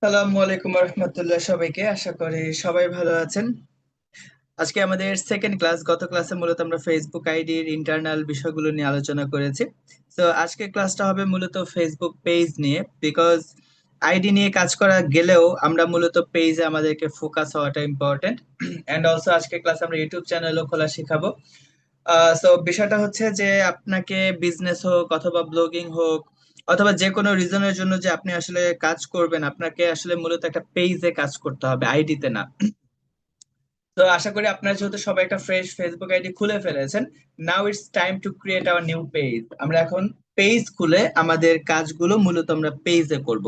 সালামু আলাইকুম রহমতুল্লাহ, সবাইকে আশা করি সবাই ভালো আছেন। আজকে আমাদের সেকেন্ড ক্লাস। গত ক্লাসে মূলত আমরা ফেসবুক আইডির ইন্টারনাল বিষয়গুলো নিয়ে আলোচনা করেছি। তো আজকের ক্লাসটা হবে মূলত ফেসবুক পেজ নিয়ে, বিকজ আইডি নিয়ে কাজ করা গেলেও আমরা মূলত পেজে আমাদেরকে ফোকাস হওয়াটা ইম্পর্টেন্ট। এন্ড অলসো আজকের ক্লাসে আমরা ইউটিউব চ্যানেলও খোলা শেখাবো। সো বিষয়টা হচ্ছে যে আপনাকে বিজনেস হোক অথবা ব্লগিং হোক অথবা যে কোনো রিজনের জন্য যে আপনি আসলে কাজ করবেন, আপনাকে আসলে মূলত একটা পেজে কাজ করতে হবে, আইডিতে না। তো আশা করি আপনারা যেহেতু সবাই একটা ফ্রেশ ফেসবুক আইডি খুলে ফেলেছেন, now it's time to create our new page. আমরা এখন পেজ খুলে আমাদের কাজগুলো মূলত আমরা পেজে করব।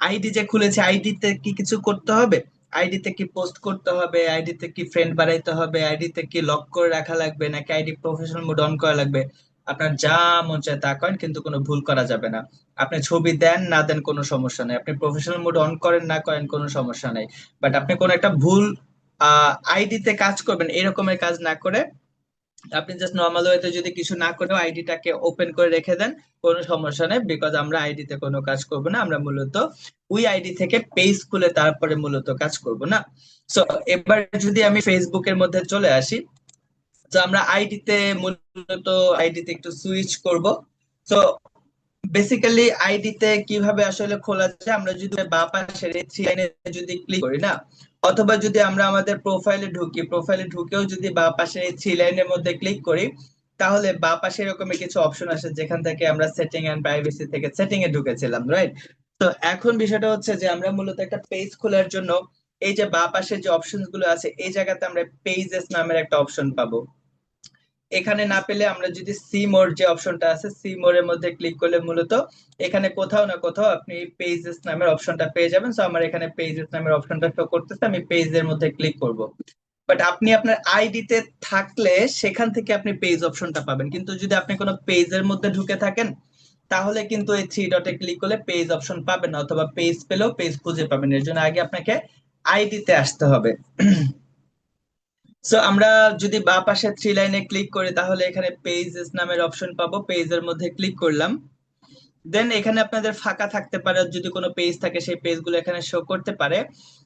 আইডি যে খুলেছে, আইডিতে কি কিছু করতে হবে? আইডিতে কি পোস্ট করতে হবে? আইডিতে কি ফ্রেন্ড বাড়াইতে হবে? আইডিতে কি লক করে রাখা লাগবে নাকি আইডি প্রফেশনাল মোড অন করা লাগবে? আপনার যা মন চায় তা করেন, কিন্তু কোনো ভুল করা যাবে না। আপনি ছবি দেন না দেন কোনো সমস্যা নেই, আপনি প্রফেশনাল মোড অন করেন না করেন কোনো সমস্যা নেই। বাট আপনি কোনো একটা ভুল আইডিতে কাজ করবেন এরকমের কাজ না করে আপনি জাস্ট নর্মাল ওয়েতে যদি কিছু না করেও আইডিটাকে ওপেন করে রেখে দেন, কোনো সমস্যা নেই। বিকজ আমরা আইডিতে কোনো কাজ করব না, আমরা মূলত ওই আইডি থেকে পেজ খুলে তারপরে মূলত কাজ করব না। সো এবার যদি আমি ফেসবুকের মধ্যে চলে আসি, তো আমরা আইডিতে মূলত আইডিতে একটু সুইচ করব। তো বেসিক্যালি আইডিতে কিভাবে আসলে খোলা যায়, আমরা যদি বাঁ পাশের এই থ্রি লাইনে যদি ক্লিক করি না, অথবা যদি আমরা আমাদের প্রোফাইলে ঢুকি, প্রোফাইলে ঢুকেও যদি বাঁ পাশের এই থ্রি লাইনের মধ্যে ক্লিক করি, তাহলে বাঁ পাশে এরকমের কিছু অপশন আসে যেখান থেকে আমরা সেটিং এন্ড প্রাইভেসি থেকে সেটিং এ ঢুকেছিলাম, রাইট? তো এখন বিষয়টা হচ্ছে যে আমরা মূলত একটা পেজ খোলার জন্য এই যে বাঁ পাশে যে অপশন গুলো আছে এই জায়গাতে আমরা পেজেস নামের একটা অপশন পাবো। এখানে না পেলে আমরা যদি সি মোর যে অপশনটা আছে সি মোর এর মধ্যে ক্লিক করলে মূলত এখানে কোথাও না কোথাও আপনি পেজেস নামের অপশনটা পেয়ে যাবেন। সো আমার এখানে পেজেস নামের অপশনটা শো করতেছে, আমি পেজের মধ্যে ক্লিক করব। বাট আপনি আপনার আইডিতে থাকলে সেখান থেকে আপনি পেজ অপশনটা পাবেন, কিন্তু যদি আপনি কোনো পেজের মধ্যে ঢুকে থাকেন তাহলে কিন্তু এই থ্রি ডটে ক্লিক করলে পেজ অপশন পাবেন না, অথবা পেজ পেলেও পেজ খুঁজে পাবেন। এর জন্য আগে আপনাকে আইডিতে আসতে হবে। সো আমরা যদি বাঁ পাশে থ্রি লাইনে ক্লিক করি তাহলে এখানে পেজেস নামের অপশন পাবো, পেজের মধ্যে ক্লিক করলাম। দেন এখানে আপনাদের ফাঁকা থাকতে পারে, যদি কোনো পেজ থাকে সেই পেজগুলো এখানে শো করতে পারে।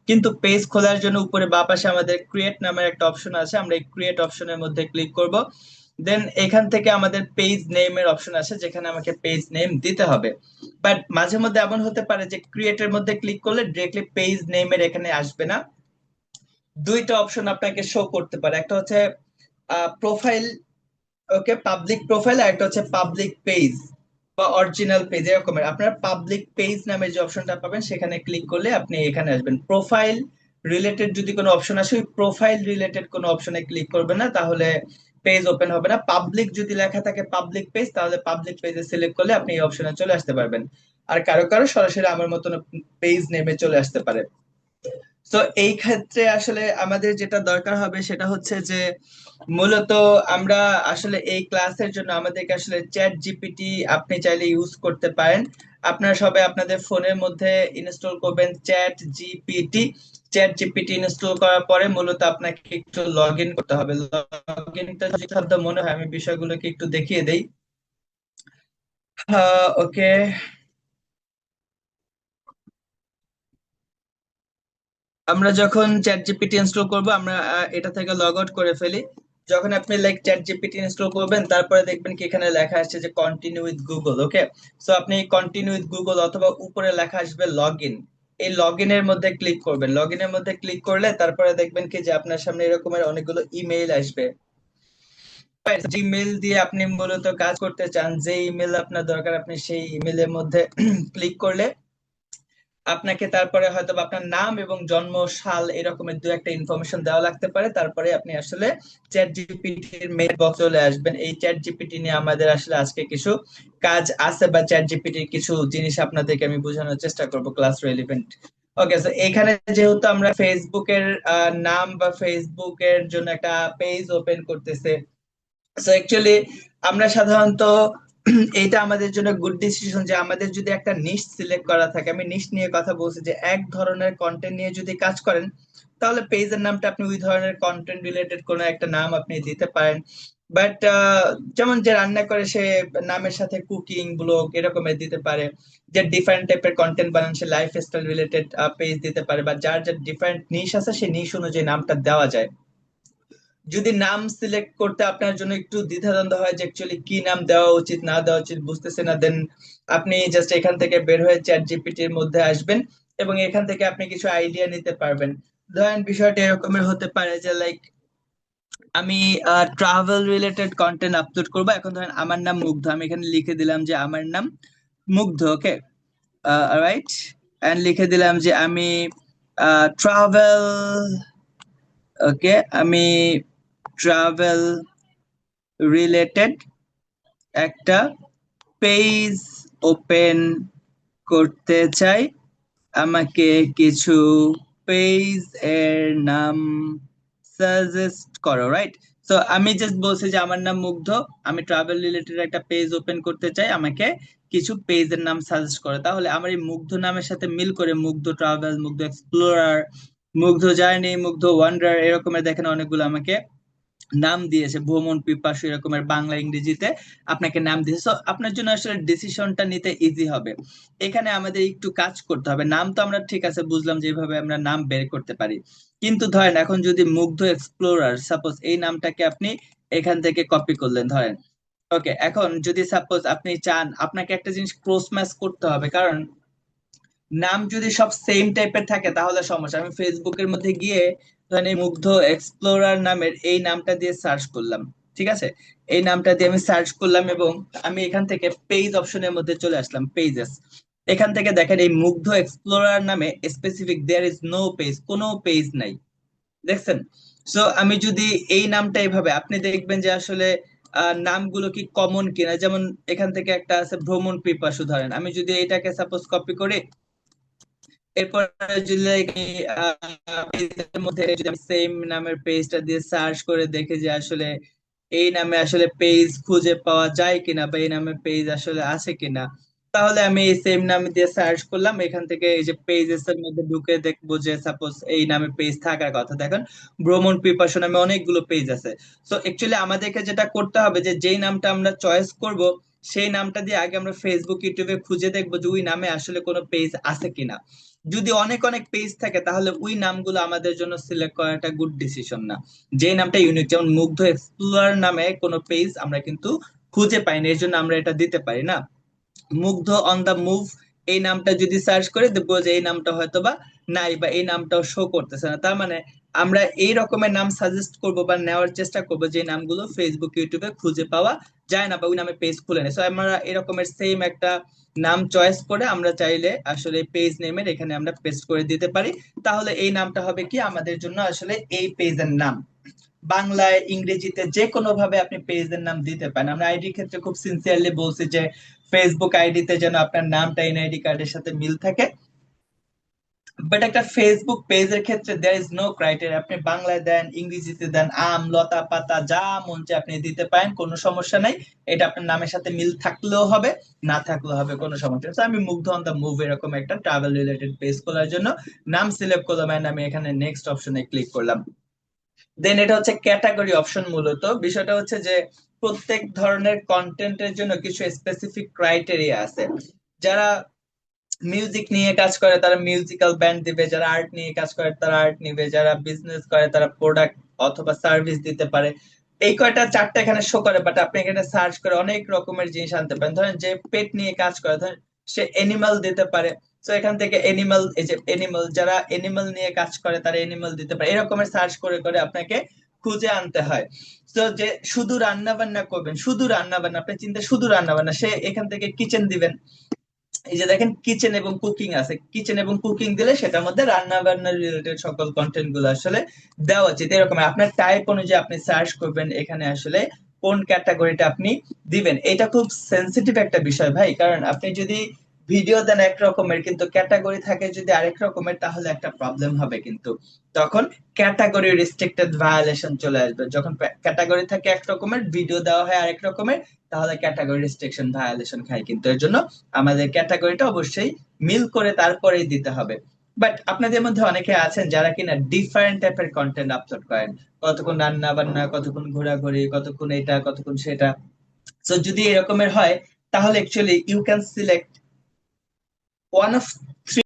কিন্তু পেজ খোলার জন্য উপরে বাঁ পাশে আমাদের ক্রিয়েট নামের একটা অপশন আছে, আমরা এই ক্রিয়েট অপশনের মধ্যে ক্লিক করব। দেন এখান থেকে আমাদের পেজ নেমের অপশন আছে যেখানে আমাকে পেজ নেম দিতে হবে। বাট মাঝে মধ্যে এমন হতে পারে যে ক্রিয়েটের মধ্যে ক্লিক করলে ডিরেক্টলি পেজ নেমের এখানে আসবে না। দুইটা অপশন আপনাকে শো করতে পারে, একটা হচ্ছে প্রোফাইল, ওকে, পাবলিক প্রোফাইল, আর একটা হচ্ছে পাবলিক পেজ বা অরিজিনাল পেজ। এরকমের আপনার পাবলিক পেজ নামে যে অপশনটা পাবেন সেখানে ক্লিক করলে আপনি এখানে আসবেন। প্রোফাইল রিলেটেড যদি কোনো অপশন আসে, ওই প্রোফাইল রিলেটেড কোনো অপশনে ক্লিক করবেন না, তাহলে পেজ ওপেন হবে না। পাবলিক যদি লেখা থাকে পাবলিক পেজ, তাহলে পাবলিক পেজে সিলেক্ট করলে আপনি এই অপশনে চলে আসতে পারবেন। আর কারো কারো সরাসরি আমার মতন পেজ নেমে চলে আসতে পারে। তো এই ক্ষেত্রে আসলে আমাদের যেটা দরকার হবে সেটা হচ্ছে যে মূলত আমরা আসলে এই ক্লাসের জন্য আমাদেরকে আসলে চ্যাট জিপিটি আপনি চাইলে ইউজ করতে পারেন। আপনারা সবাই আপনাদের ফোনের মধ্যে ইনস্টল করবেন chat GPT. Chat GPT install করার পরে মূলত আপনাকে একটু লগ ইন করতে হবে। লগ ইনটা যদি শব্দ মনে হয় আমি বিষয়গুলোকে একটু দেখিয়ে দেই। ওকে, আমরা যখন চ্যাট জিপিটি ইনস্টল করব আমরা এটা থেকে লগ আউট করে ফেলি। যখন আপনি লাইক চ্যাট জিপিটি ইনস্টল করবেন তারপরে দেখবেন কি এখানে লেখা আসছে যে continue with Google, okay. So আপনি কন্টিনিউ উইথ গুগল অথবা উপরে লেখা আসবে লগ ইন, এই লগ ইনের মধ্যে ক্লিক করবেন। লগ ইনের মধ্যে ক্লিক করলে তারপরে দেখবেন কি যে আপনার সামনে এরকমের অনেকগুলো ইমেইল আসবে। জিমেল দিয়ে আপনি মূলত কাজ করতে চান, যে ইমেল আপনার দরকার আপনি সেই ইমেলের মধ্যে ক্লিক করলে আপনাকে তারপরে হয়তো বা আপনার নাম এবং জন্ম সাল এরকমের দু একটা ইনফরমেশন দেওয়া লাগতে পারে, তারপরে আপনি আসলে চ্যাট জিপিটির মেল বক্স চলে আসবেন। এই চ্যাট জিপিটি নিয়ে আমাদের আসলে আজকে কিছু কাজ আছে, বা চ্যাট জিপিটির কিছু জিনিস আপনাদেরকে আমি বোঝানোর চেষ্টা করব ক্লাস রেলিভেন্ট। ওকে, সো এখানে যেহেতু আমরা ফেসবুকের নাম বা ফেসবুকের জন্য একটা পেজ ওপেন করতেছে, সো অ্যাকচুয়ালি আমরা সাধারণত এটা আমাদের জন্য গুড ডিসিশন যে আমাদের যদি একটা নিশ সিলেক্ট করা থাকে, আমি নিশ নিয়ে কথা বলছি যে এক ধরনের কন্টেন্ট নিয়ে যদি কাজ করেন তাহলে পেজের নামটা আপনি ওই ধরনের কন্টেন্ট রিলেটেড কোনো একটা নাম আপনি দিতে পারেন। বাট যেমন যে রান্না করে সে নামের সাথে কুকিং ব্লগ এরকমের দিতে পারে, যে ডিফারেন্ট টাইপের কন্টেন্ট বানান সে লাইফস্টাইল রিলেটেড পেজ দিতে পারে, বা যার যার ডিফারেন্ট নিশ আছে সে নিশ অনুযায়ী নামটা দেওয়া যায়। যদি নাম সিলেক্ট করতে আপনার জন্য একটু দ্বিধাদ্বন্দ্ব হয় যে অ্যাকচুয়ালি কি নাম দেওয়া উচিত না দেওয়া উচিত বুঝতেছে না, দেন আপনি জাস্ট এখান থেকে বের হয়ে চ্যাট জিপিটির মধ্যে আসবেন এবং এখান থেকে আপনি কিছু আইডিয়া নিতে পারবেন। ধরেন বিষয়টা এরকমের হতে পারে যে লাইক আমি ট্রাভেল রিলেটেড কন্টেন্ট আপলোড করবো। এখন ধরেন আমার নাম মুগ্ধ, আমি এখানে লিখে দিলাম যে আমার নাম মুগ্ধ, ওকে রাইট, এন্ড লিখে দিলাম যে আমি ট্রাভেল, ওকে, আমি ট্রাভেল রিলেটেড একটা পেজ ওপেন করতে চাই, আমাকে কিছু পেজ এর নাম সাজেস্ট করো, রাইট। সো আমি জাস্ট বলছি যে আমার নাম মুগ্ধ, আমি ট্রাভেল রিলেটেড একটা পেজ ওপেন করতে চাই, আমাকে কিছু পেজের নাম সাজেস্ট করো। তাহলে আমার এই মুগ্ধ নামের সাথে মিল করে মুগ্ধ ট্রাভেল, মুগ্ধ এক্সপ্লোরার, মুগ্ধ জার্নি, মুগ্ধ ওয়ান্ডার এরকমের দেখেন অনেকগুলো আমাকে নাম দিয়েছে, ভ্রমণ পিপাসু এরকমের বাংলা ইংরেজিতে আপনাকে নাম দিয়েছে। So, আপনার জন্য আসলে ডিসিশনটা নিতে ইজি হবে। এখানে আমাদের একটু কাজ করতে হবে। নাম তো আমরা ঠিক আছে বুঝলাম যেভাবে আমরা নাম বের করতে পারি, কিন্তু ধরেন এখন যদি মুগ্ধ এক্সপ্লোরার সাপোজ এই নামটাকে আপনি এখান থেকে কপি করলেন ধরেন, ওকে, এখন যদি সাপোজ আপনি চান আপনাকে একটা জিনিস ক্রস ম্যাচ করতে হবে, কারণ নাম যদি সব সেম টাইপের থাকে তাহলে সমস্যা। আমি ফেসবুকের মধ্যে গিয়ে ধরেন এই মুগ্ধ এক্সপ্লোরার নামের এই নামটা দিয়ে সার্চ করলাম, ঠিক আছে, এই নামটা দিয়ে আমি সার্চ করলাম এবং আমি এখান থেকে পেজ অপশনের মধ্যে চলে আসলাম, পেজেস। এখান থেকে দেখেন এই মুগ্ধ এক্সপ্লোরার নামে specific there is no page, কোনো পেজ নাই, দেখছেন। সো আমি যদি এই নামটা এইভাবে, আপনি দেখবেন যে আসলে নামগুলো কি কমন কিনা, যেমন এখান থেকে একটা আছে ভ্রমণ পিপাসু, ধরেন আমি যদি এটাকে সাপোজ কপি করি, এরপর যদি like, পেজের মধ্যে যদি আমি সেম নামের পেজটা দিয়ে সার্চ করে দেখি যে আসলে এই নামে আসলে পেজ খুঁজে পাওয়া যায় কিনা বা এই নামে পেজ আসলে আছে কিনা, তাহলে আমি এই সেম নামে দিয়ে সার্চ করলাম, এখান থেকে এই যে পেজেস এর মধ্যে ঢুকে দেখবো যে সাপোজ এই নামে পেজ থাকার কথা, দেখেন ভ্রমণ পিপাসু নামে অনেকগুলো পেজ আছে। তো অ্যাকচুয়ালি আমাদেরকে যেটা করতে হবে যে যেই নামটা আমরা চয়েস করব সেই নামটা দিয়ে আগে আমরা ফেসবুক ইউটিউবে খুঁজে দেখবো যে ওই নামে আসলে কোনো পেজ আছে কিনা। যদি অনেক অনেক পেজ থাকে তাহলে ওই নামগুলো আমাদের জন্য সিলেক্ট করাটা গুড ডিসিশন না। যে নামটা ইউনিক, যেমন মুগ্ধ এক্সপ্লোরার নামে কোনো পেজ আমরা কিন্তু খুঁজে পাই না, এর জন্য আমরা এটা দিতে পারি না। মুগ্ধ অন দা মুভ এই নামটা যদি সার্চ করে দেখবো যে এই নামটা হয়তো বা নাই, বা এই নামটাও শো করতেছে না। তার মানে আমরা এই রকমের নাম সাজেস্ট করব বা নেওয়ার চেষ্টা করব যে নামগুলো ফেসবুক ইউটিউবে খুঁজে পাওয়া যায় না বা ওই নামে পেজ খুলে নেই। সো আমরা এরকমের সেম একটা নাম চয়েস করে আমরা চাইলে আসলে পেজ নেমের এখানে আমরা পেস্ট করে দিতে পারি। তাহলে এই নামটা হবে কি আমাদের জন্য আসলে এই পেজের নাম। বাংলায় ইংরেজিতে যে কোনো ভাবে আপনি পেজের নাম দিতে পারেন। আমরা আইডির ক্ষেত্রে খুব সিনসিয়ারলি বলছি যে ফেসবুক আইডিতে যেন আপনার নামটা এনআইডি কার্ডের সাথে মিল থাকে, বাট একটা ফেসবুক পেজের ক্ষেত্রে দেয়ার ইজ নো ক্রাইটেরিয়া, আপনি বাংলায় দেন ইংরেজিতে দেন আম লতা পাতা যা মন চায় আপনি দিতে পারেন, কোনো সমস্যা নাই। এটা আপনার নামের সাথে মিল থাকলেও হবে, না থাকলেও হবে, কোনো সমস্যা নেই। তো আমি মুগ্ধ অন দা মুভ এরকম একটা ট্রাভেল রিলেটেড পেজ খোলার জন্য নাম সিলেক্ট করলাম and আমি এখানে নেক্সট অপশনে ক্লিক করলাম। দেন এটা হচ্ছে ক্যাটাগরি অপশন। মূলত বিষয়টা হচ্ছে যে প্রত্যেক ধরনের কন্টেন্টের জন্য কিছু স্পেসিফিক ক্রাইটেরিয়া আছে। যারা মিউজিক নিয়ে কাজ করে তারা মিউজিক্যাল ব্যান্ড দিবে, যারা আর্ট নিয়ে কাজ করে তারা আর্ট নিবে, যারা বিজনেস করে তারা প্রোডাক্ট অথবা সার্ভিস দিতে পারে। এই কয়টা চারটা এখানে শো করে, বাট আপনি এখানে সার্চ করে অনেক রকমের জিনিস আনতে পারেন। ধরেন যে পেট নিয়ে কাজ করে, ধরেন সে এনিমাল দিতে পারে, তো এখান থেকে এনিমাল, এই যে এনিমাল, যারা এনিমাল নিয়ে কাজ করে তারা এনিমাল দিতে পারে, এরকমের সার্চ করে করে আপনাকে খুঁজে আনতে হয়। তো যে শুধু রান্না বান্না করবেন, শুধু রান্না বান্না, আপনি চিন্তা শুধু রান্না বান্না, সে এখান থেকে কিচেন দিবেন। এই যে দেখেন কিচেন এবং কুকিং আছে, কিচেন এবং কুকিং দিলে সেটার মধ্যে রান্না বান্না রিলেটেড সকল কন্টেন্ট গুলো আসলে দেওয়া উচিত। এরকম আপনার টাইপ অনুযায়ী আপনি সার্চ করবেন এখানে আসলে কোন ক্যাটাগরিটা আপনি দিবেন। এটা খুব সেন্সিটিভ একটা বিষয় ভাই, কারণ আপনি যদি ভিডিও দেন এক রকমের কিন্তু ক্যাটাগরি থাকে যদি আরেক রকমের, তাহলে একটা প্রবলেম হবে কিন্তু। তখন ক্যাটাগরি রেস্ট্রিক্টেড ভায়োলেশন চলে আসবে। যখন ক্যাটাগরি থাকে এক রকমের, ভিডিও দেওয়া হয় আরেক রকমের, তাহলে ক্যাটাগরি রেস্ট্রিকশন ভায়োলেশন খায় কিন্তু। এর জন্য আমাদের ক্যাটাগরিটা অবশ্যই মিল করে তারপরেই দিতে হবে। বাট আপনাদের মধ্যে অনেকে আছেন যারা কিনা ডিফারেন্ট টাইপের কন্টেন্ট আপলোড করেন, কতক্ষণ রান্না বান্না, কতক্ষণ ঘোরাঘুরি, কতক্ষণ এটা, কতক্ষণ সেটা। তো যদি এরকমের হয়, তাহলে actually you can select one of